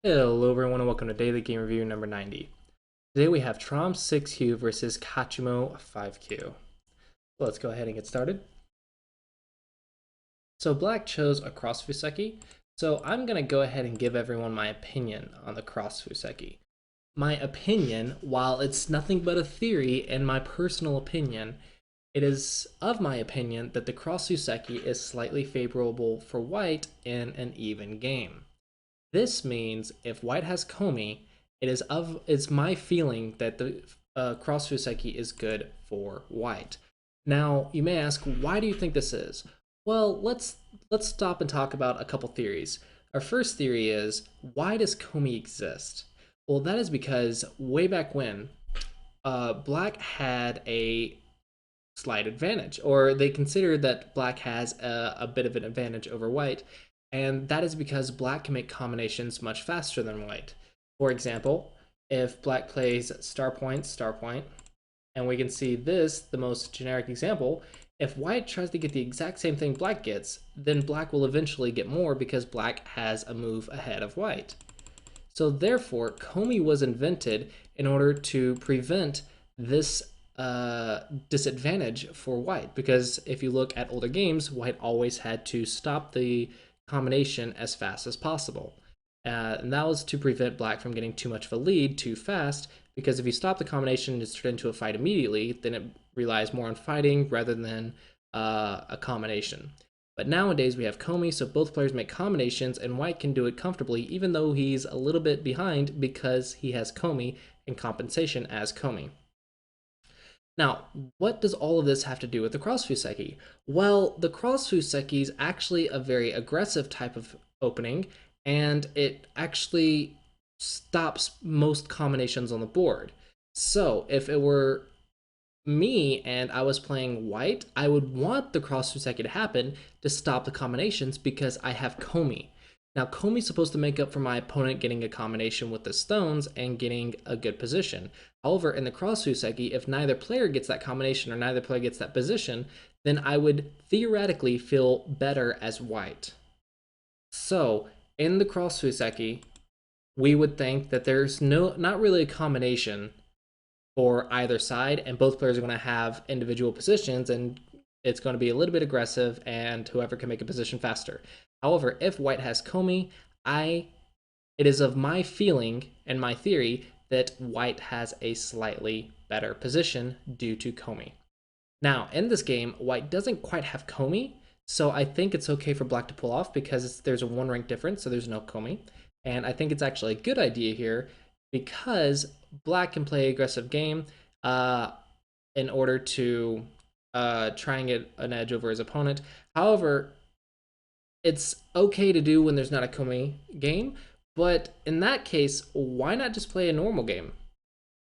Hello everyone and welcome to Daily Game Review number 90. Today we have Tromm 6Q versus Katchumo 5Q. So let's go ahead and get started. So Black chose a Cross Fuseki, so I'm going to go ahead and give everyone my opinion on the Cross Fuseki. My opinion, while it's nothing but a theory and my personal opinion, it is of my opinion that the Cross Fuseki is slightly favorable for White in an even game. This means if White has Komi, it's my feeling that the Cross Fuseki is good for White. Now you may ask, why do you think this is? Well, let's stop and talk about a couple theories. Our first theory is, why does Komi exist? Well, that is because way back when, Black had a slight advantage, or they consider that Black has a bit of an advantage over White, and that is because Black can make combinations much faster than White. For example, if Black plays star point, and we can see this, the most generic example, if White tries to get the exact same thing Black gets, then Black will eventually get more because Black has a move ahead of White. So therefore, Komi was invented in order to prevent this disadvantage for White, because if you look at older games, White always had to stop the combination as fast as possible. And that was to prevent Black from getting too much of a lead too fast, because if you stop the combination and it's turned into a fight immediately, then it relies more on fighting rather than a combination. But nowadays we have Komi, so both players make combinations, and White can do it comfortably, even though he's a little bit behind because he has Komi and compensation as Komi. Now, what does all of this have to do with the Cross Fuseki? Well, the Cross Fuseki is actually a very aggressive type of opening, and it actually stops most combinations on the board. So, if it were me and I was playing White, I would want the Cross Fuseki to happen to stop the combinations because I have Komi. Now, Komi's supposed to make up for my opponent getting a combination with the stones and getting a good position. However, in the Cross Fuseki, if neither player gets that combination or neither player gets that position, then I would theoretically feel better as White. So, in the Cross Fuseki, we would think that there's not really a combination for either side, and both players are going to have individual positions, and it's going to be a little bit aggressive, and whoever can make a position faster. However, if White has Komi, it is of my feeling and my theory that White has a slightly better position due to Komi. Now, in this game, White doesn't quite have Komi, so I think it's okay for Black to pull off because there's a 1 rank difference, so there's no Komi. And I think it's actually a good idea here because Black can play aggressive game in order to try and get an edge over his opponent. However, it's okay to do when there's not a Komi game, but in that case, why not just play a normal game?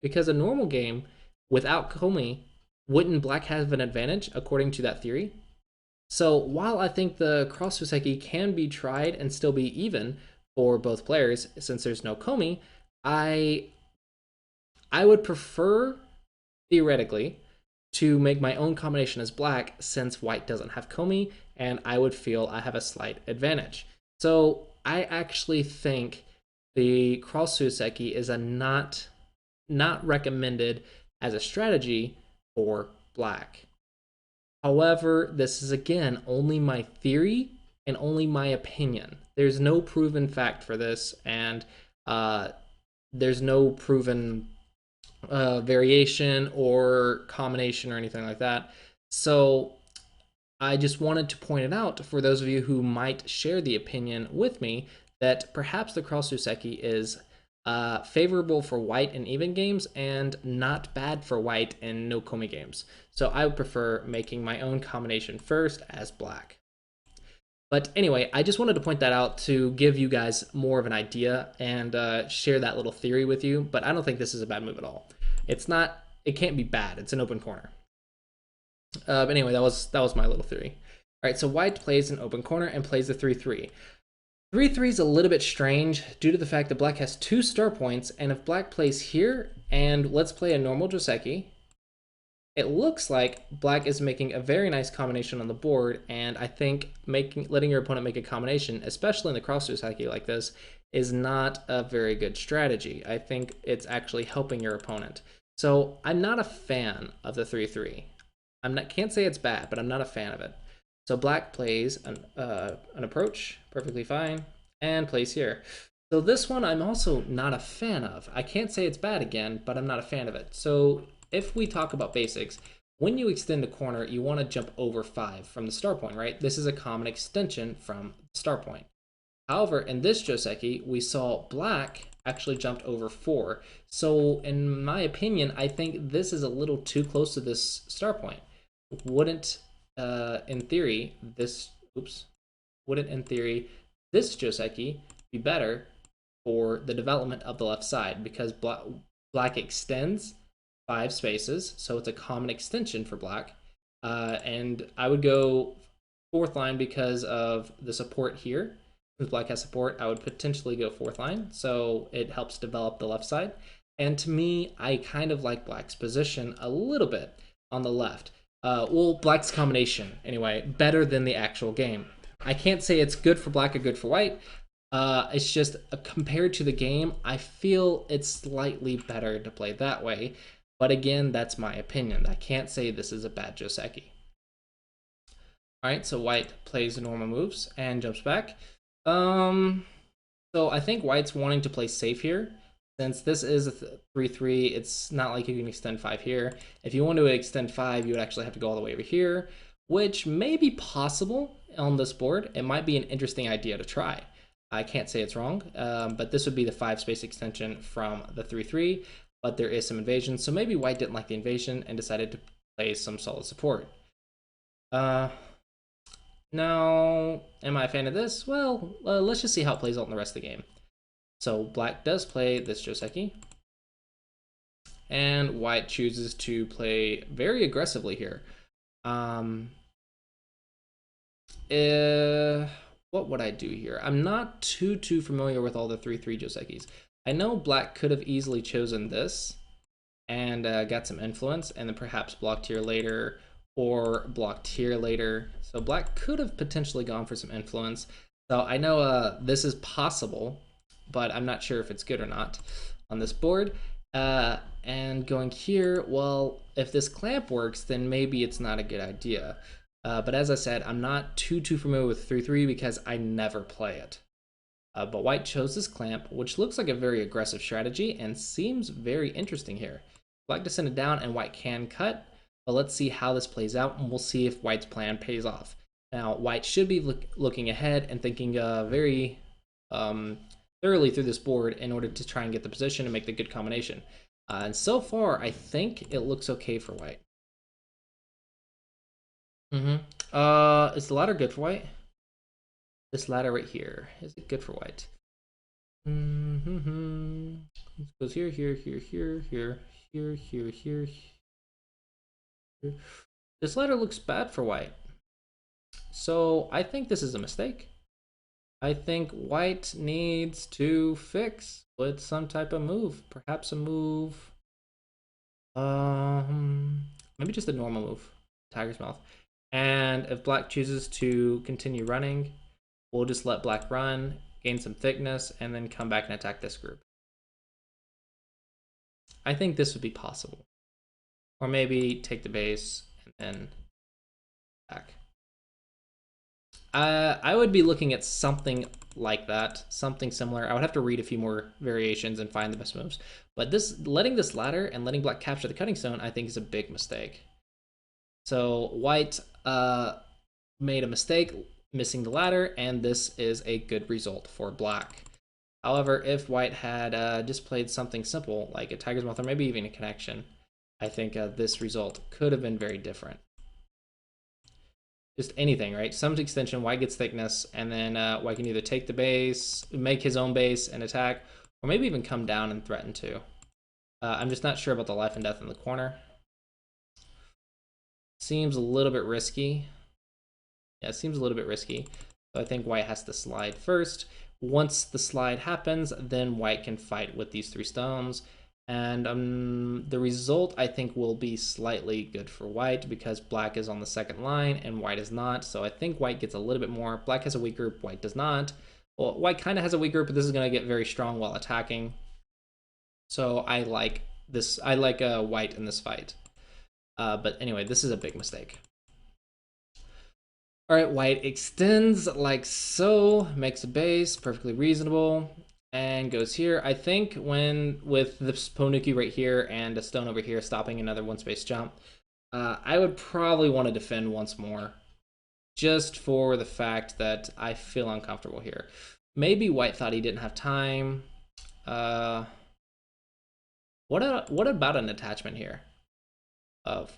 Because a normal game without Komi, wouldn't Black have an advantage according to that theory? So while I think the Cross Fuseki can be tried and still be even for both players, since there's no Komi, I would prefer, theoretically, to make my own combination as Black since White doesn't have Komi, and I would feel I have a slight advantage. So I actually think the Cross Fuseki is not recommended as a strategy for Black. However, this is again only my theory and only my opinion. There's no proven fact for this, and there's no proven variation or combination or anything like that. So I just wanted to point it out for those of you who might share the opinion with me that perhaps the Cross Fuseki is favorable for White in even games and not bad for White in no Komi games. So I would prefer making my own combination first as Black. But anyway, I just wanted to point that out to give you guys more of an idea and share that little theory with you. But I don't think this is a bad move at all. It can't be bad. It's an open corner. But anyway, that was my little theory. All right, so White plays an open corner and plays the 3-3. 3-3 is a little bit strange due to the fact that Black has 2 star points, and if Black plays here, and let's play a normal Joseki, it looks like Black is making a very nice combination on the board, and I think letting your opponent make a combination, especially in the Cross Joseki like this, is not a very good strategy. I think it's actually helping your opponent. So I'm not a fan of the 3-3. Can't say it's bad, but I'm not a fan of it. So black plays an approach, perfectly fine, and plays here. So this one I'm also not a fan of. I can't say it's bad again, but I'm not a fan of it. So if we talk about basics, when you extend a corner, you want to jump over 5 from the start point, right? This is a common extension from the start point. However, in this Joseki, we saw black actually jumped over 4. So in my opinion, I think this is a little too close to this start point. Wouldn't, in theory, wouldn't in theory this Joseki be better for the development of the left side, because black extends 5 spaces, so it's a common extension for black. And I would go 4th line because of the support here. Since black has support, I would potentially go 4th line, so it helps develop the left side. And to me, I kind of like black's position a little bit on the left. Well, black's combination, anyway, better than the actual game. I can't say it's good for black or good for white. It's just compared to the game, I feel it's slightly better to play that way. But again, that's my opinion. I can't say this is a bad Joseki. Alright, so white plays the normal moves and jumps back. So I think white's wanting to play safe here. Since this is a 3-3, it's not like you can extend 5 here. If you want to extend 5, you would actually have to go all the way over here, which may be possible on this board. It might be an interesting idea to try. I can't say it's wrong, but this would be the 5 space extension from the 3-3, but there is some invasion, so maybe white didn't like the invasion and decided to play some solid support. Now, am I a fan of this? Well, let's just see how it plays out in the rest of the game. So black does play this Joseki, and white chooses to play very aggressively here. What would I do here? I'm not too familiar with all the 3-3 Josekis. I know black could have easily chosen this and got some influence, and then perhaps blocked here later or blocked here later. So black could have potentially gone for some influence. So I know this is possible, but I'm not sure if it's good or not on this board. And going here, well, if this clamp works, then maybe it's not a good idea. But as I said, I'm not too familiar with 3-3 because I never play it. But white chose this clamp, which looks like a very aggressive strategy and seems very interesting here. Black descended down and white can cut, but let's see how this plays out, and we'll see if white's plan pays off. Now, white should be looking ahead and thinking very thoroughly through this board in order to try and get the position and make the good combination. And so far, I think it looks okay for white. Is the ladder good for white? This ladder right here, is it good for white? It goes here, here, here, here, here, here, here, here, here. This ladder looks bad for white. So I think this is a mistake. I think white needs to fix with some type of move. Perhaps a move. Maybe just a normal move. Tiger's Mouth. And if black chooses to continue running, we'll just let black run, gain some thickness, and then come back and attack this group. I think this would be possible. Or maybe take the base and then attack. I would be looking at something like that, something similar. I would have to read a few more variations and find the best moves. But letting this ladder and letting black capture the cutting stone, I think is a big mistake. So white made a mistake missing the ladder, and this is a good result for black. However, if white had just played something simple like a Tiger's Mouth or maybe even a connection, I think this result could have been very different. Just anything, right? Some extension, white gets thickness, and then white can either take the base, make his own base and attack, or maybe even come down and threaten to. I'm just not sure about the life and death in the corner. Seems a little bit risky. Yeah, it seems a little bit risky. So I think white has to slide first. Once the slide happens, then white can fight with these 3 stones. And the result, I think, will be slightly good for white because black is on the second line and white is not. So I think white gets a little bit more. Black has a weak group, white does not. Well, white kind of has a weak group, but this is going to get very strong while attacking. So I like this. I like white in this fight. But anyway, this is a big mistake. All right, white extends like so, makes a base, perfectly reasonable, and goes here. I think when with this Ponuki right here and a stone over here stopping another one space jump, I would probably want to defend once more, just for the fact that I feel uncomfortable here. Maybe white thought he didn't have time. Uh, what about an attachment here?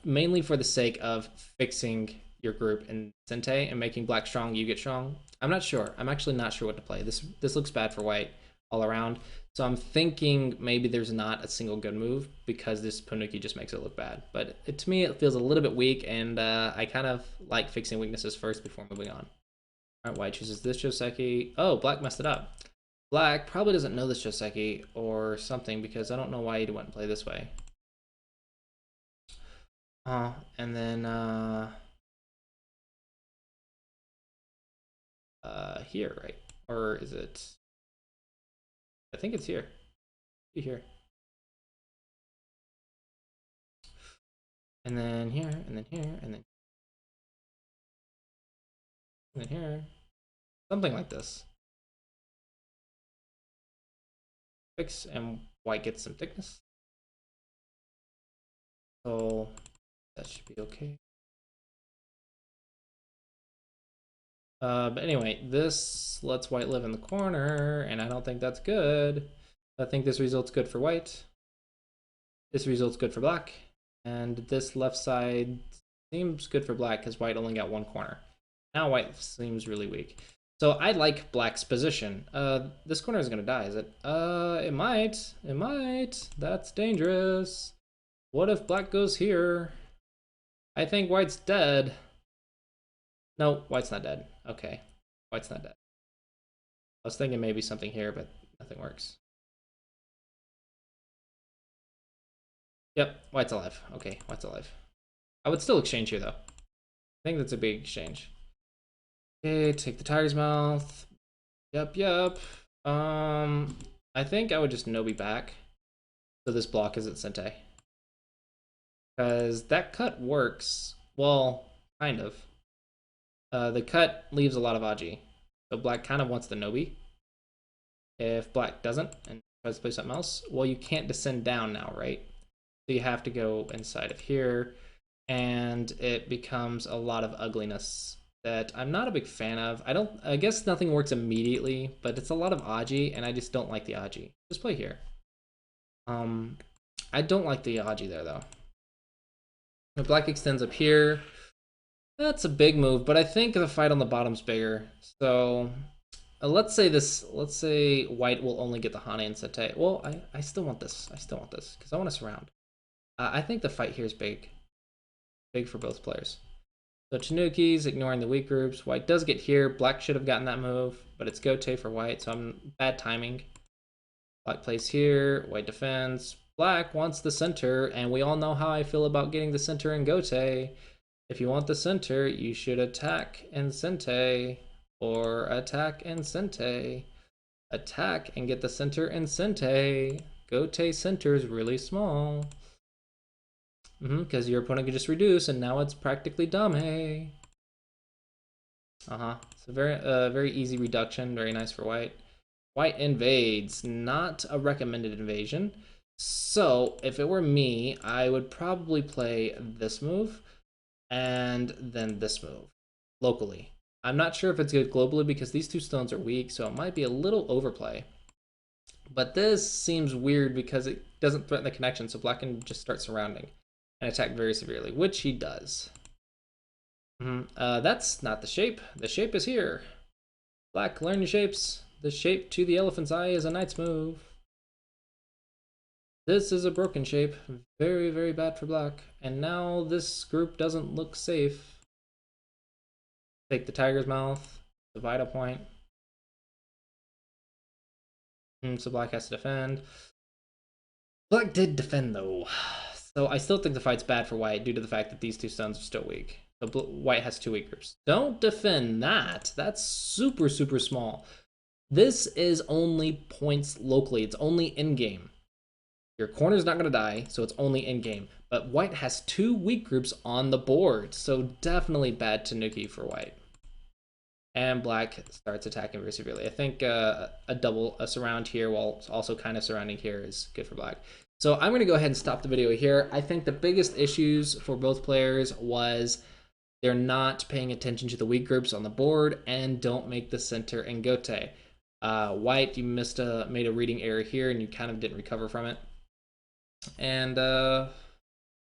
Mainly for the sake of fixing your group in Sente and making black strong, you get strong. I'm not sure. I'm actually not sure what to play. This looks bad for white all around. So I'm thinking maybe there's not a single good move because this Ponuki just makes it look bad. But to me, it feels a little bit weak, and I kind of like fixing weaknesses first before moving on. All right, white chooses this Joseki. Oh, black messed it up. Black probably doesn't know this Joseki or something because I don't know why he went and play this way. And then here, right? Or is it? I think it's here. Here. And then here, and then here, and then here. Something like this. Fix, and white gets some thickness. So that should be okay. But anyway, this lets white live in the corner, and I don't think that's good. I think this result's good for white. This result's good for black. And this left side seems good for black because white only got one corner. Now white seems really weak. So I like black's position. This corner is gonna die, is it? It might. It might. That's dangerous. What if black goes here? I think white's dead. No, white's not dead. Okay. White's not dead. I was thinking maybe something here, but nothing works. Yep, white's alive. Okay, white's alive. I would still exchange here, though. I think that's a big exchange. Okay, take the tiger's mouth. Yep. I think I would just Nobi back. So this block is at Sente. Because that cut works. Well, kind of. The cut leaves a lot of Aji. So black kind of wants the Nobi. If black doesn't and tries to play something else, well, you can't descend down now, right? So you have to go inside of here. And it becomes a lot of ugliness that I'm not a big fan of. I guess nothing works immediately, but it's a lot of Aji, and I just don't like the Aji. Just play here. I don't like the Aji there, though. The black extends up here. That's a big move, but I think the fight on the bottom's bigger. So let's say white will only get the Hane and Sete. Well, I still want this. I still want this because I want to surround. I think the fight here is big. Big for both players. So Tanuki's ignoring the weak groups. White does get here. Black should have gotten that move, but it's Gote for white, so I'm bad timing. Black plays here. White defends. Black wants the center, and we all know how I feel about getting the center in Gote. If you want the center, you should attack and Sente, or attack and Sente. Attack and get the center and Sente. Gote center is really small. Because your opponent can just reduce, and now it's practically Dame. It's a very easy reduction. Very nice for white. White invades. Not a recommended invasion. So if it were me, I would probably play this move and then this move locally. I'm not sure if it's good globally because these two stones are weak, so it might be a little overplay. But this seems weird because it doesn't threaten the connection, so black can just start surrounding and attack very severely, which he does. That's not the shape. The shape is here. Black, learn your shapes. The shape to the elephant's eye is a knight's move. This is a broken shape. Very, very bad for black. And now this group doesn't look safe. Take the tiger's mouth. The vital point. So black has to defend. Black did defend though. So I still think the fight's bad for white due to the fact that these two stones are still weak. So white has two weak groups. Don't defend that. That's super, super small. This is only points locally. It's only in-game. Your corner's not going to die, so it's only in-game. But white has 2 weak groups on the board, so definitely bad Tanuki for white. And black starts attacking very severely. I think a surround here while also kind of surrounding here is good for black. So I'm going to go ahead and stop the video here. I think the biggest issues for both players was they're not paying attention to the weak groups on the board and don't make the center and gote. White, you made a reading error here and you kind of didn't recover from it. And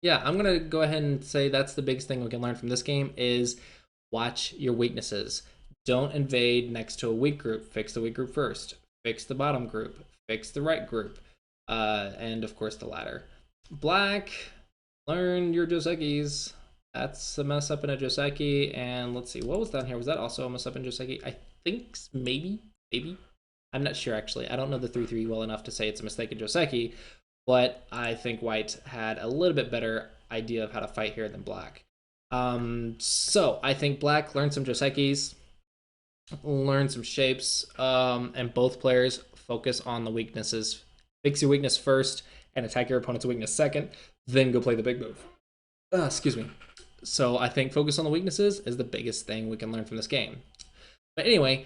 yeah, I'm gonna go ahead and say that's the biggest thing we can learn from this game is watch your weaknesses. Don't invade next to a weak group. Fix the weak group first. Fix the bottom group. Fix the right group. And of course the ladder. Black, learn your Josekis. That's a mess up in a Joseki. And let's see, what was down here? Was that also a mess up in Joseki? I think maybe. I'm not sure actually. I don't know the 3-3 well enough to say it's a mistake in Joseki, but I think white had a little bit better idea of how to fight here than black. So I think black learned some Josekis, learn some shapes, and both players focus on the weaknesses. Fix your weakness first and attack your opponent's weakness second, then go play the big move. Excuse me. So I think focus on the weaknesses is the biggest thing we can learn from this game. But anyway,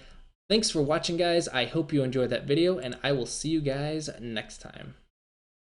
thanks for watching, guys. I hope you enjoyed that video, and I will see you guys next time.